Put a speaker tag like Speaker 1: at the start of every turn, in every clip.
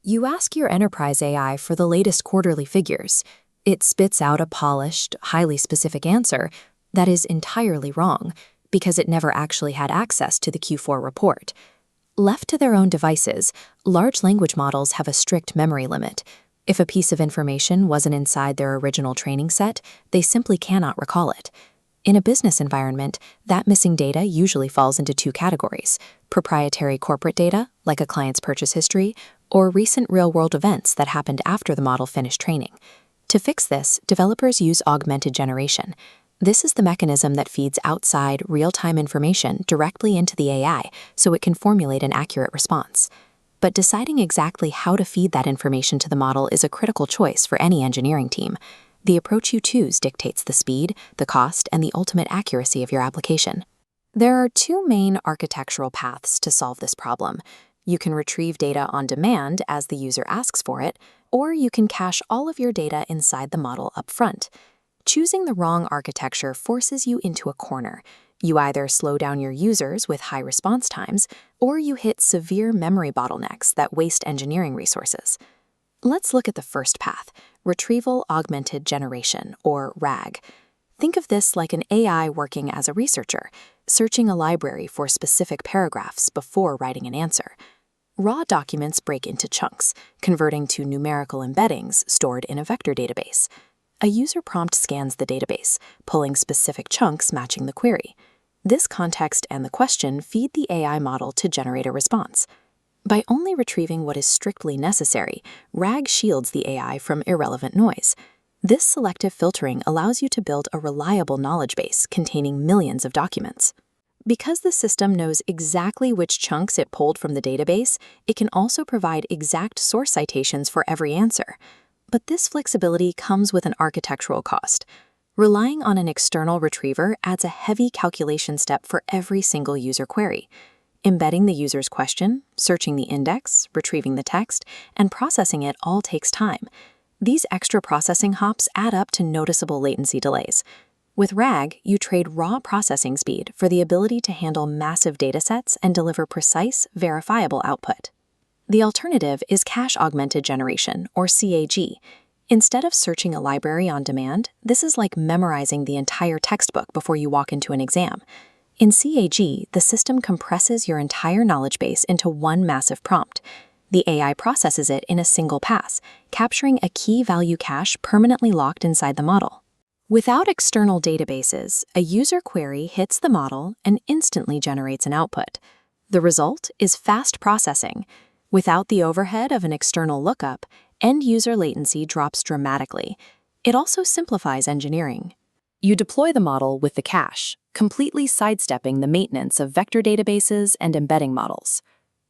Speaker 1: You ask your enterprise AI for the latest quarterly figures. It spits out a polished, highly specific answer that is entirely wrong because it never actually had access to the Q4 report. Left to their own devices, large language models have a strict memory limit. If a piece of information wasn't inside their original training set, they simply cannot recall it. In a business environment, that missing data usually falls into two categories: proprietary corporate data, like a client's purchase history, or recent real-world events that happened after the model finished training. To fix this, developers use augmented generation. This is the mechanism that feeds outside, real-time information directly into the AI so it can formulate an accurate response. But deciding exactly how to feed that information to the model is a critical choice for any engineering team. The approach you choose dictates the speed, the cost, and the ultimate accuracy of your application. There are two main architectural paths to solve this problem. You can retrieve data on demand as the user asks for it, or you can cache all of your data inside the model up front. Choosing the wrong architecture forces you into a corner. You either slow down your users with high response times, or you hit severe memory bottlenecks that waste engineering resources. Let's look at the first path, Retrieval-Augmented Generation, or RAG. Think of this like an AI working as a researcher, searching a library for specific paragraphs before writing an answer. Raw documents break into chunks, converting to numerical embeddings stored in a vector database. A user prompt scans the database, pulling specific chunks matching the query. This context and the question feed the AI model to generate a response. By only retrieving what is strictly necessary, RAG shields the AI from irrelevant noise. This selective filtering allows you to build a reliable knowledge base containing millions of documents. Because the system knows exactly which chunks it pulled from the database, it can also provide exact source citations for every answer. But this flexibility comes with an architectural cost. Relying on an external retriever adds a heavy calculation step for every single user query. Embedding the user's question, searching the index, retrieving the text, and processing it all takes time. These extra processing hops add up to noticeable latency delays. With RAG, you trade raw processing speed for the ability to handle massive datasets and deliver precise, verifiable output. The alternative is Cache-Augmented Generation, or CAG. Instead of searching a library on demand, this is like memorizing the entire textbook before you walk into an exam. In CAG, the system compresses your entire knowledge base into one massive prompt. The AI processes it in a single pass, capturing a key value cache permanently locked inside the model. Without external databases, a user query hits the model and instantly generates an output. The result is fast processing. Without the overhead of an external lookup, end-user latency drops dramatically. It also simplifies engineering. You deploy the model with the cache, completely sidestepping the maintenance of vector databases and embedding models.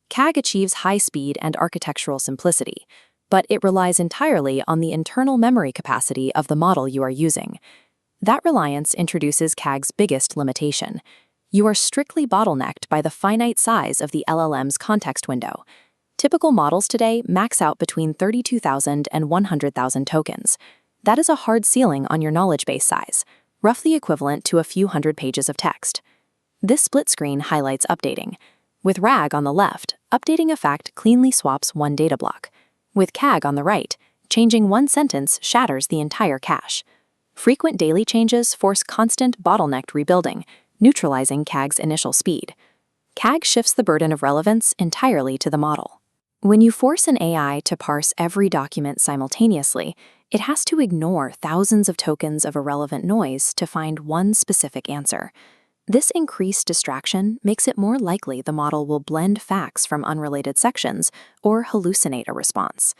Speaker 1: CAG achieves high speed and architectural simplicity, but it relies entirely on the internal memory capacity of the model you are using. That reliance introduces CAG's biggest limitation. You are strictly bottlenecked by the finite size of the LLM's context window. Typical models today max out between 32,000 and 100,000 tokens. That is a hard ceiling on your knowledge base size, roughly equivalent to a few hundred pages of text. This split screen highlights updating. With RAG on the left, updating a fact cleanly swaps one data block. With CAG on the right, changing one sentence shatters the entire cache. Frequent daily changes force constant bottlenecked rebuilding, neutralizing CAG's initial speed. CAG shifts the burden of relevance entirely to the model. When you force an AI to parse every document simultaneously, it has to ignore thousands of tokens of irrelevant noise to find one specific answer. This increased distraction makes it more likely the model will blend facts from unrelated sections or hallucinate a response.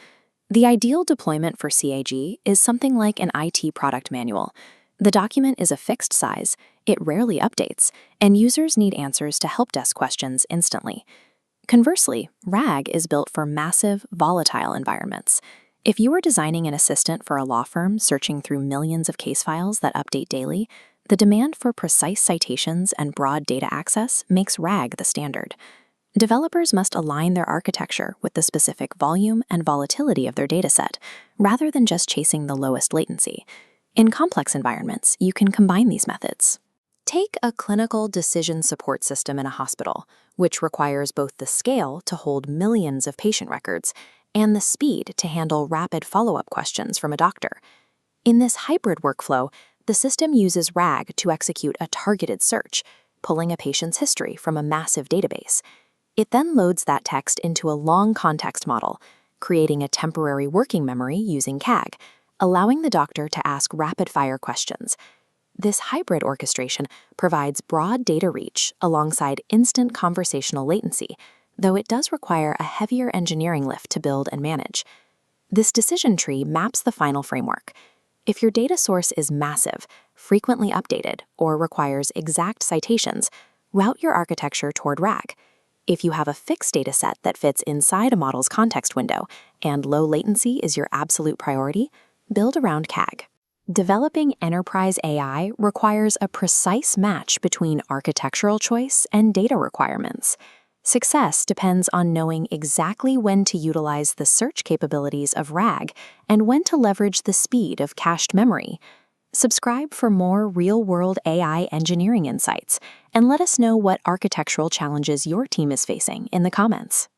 Speaker 1: The ideal deployment for CAG is something like an IT product manual. The document is a fixed size, it rarely updates, and users need answers to help desk questions instantly. Conversely, RAG is built for massive, volatile environments. If you are designing an assistant for a law firm searching through millions of case files that update daily, the demand for precise citations and broad data access makes RAG the standard. Developers must align their architecture with the specific volume and volatility of their dataset, rather than just chasing the lowest latency. In complex environments, you can combine these methods. Take a clinical decision support system in a hospital, which requires both the scale to hold millions of patient records and the speed to handle rapid follow-up questions from a doctor. In this hybrid workflow, the system uses RAG to execute a targeted search, pulling a patient's history from a massive database. It then loads that text into a long context model, creating a temporary working memory using CAG, allowing the doctor to ask rapid-fire questions. This hybrid orchestration provides broad data reach alongside instant conversational latency, though it does require a heavier engineering lift to build and manage. This decision tree maps the final framework. If your data source is massive, frequently updated, or requires exact citations, route your architecture toward RAG. If you have a fixed dataset that fits inside a model's context window and low latency is your absolute priority, build around CAG. Developing enterprise AI requires a precise match between architectural choice and data requirements. Success depends on knowing exactly when to utilize the search capabilities of RAG and when to leverage the speed of cached memory. Subscribe for more real-world AI engineering insights, and let us know what architectural challenges your team is facing in the comments.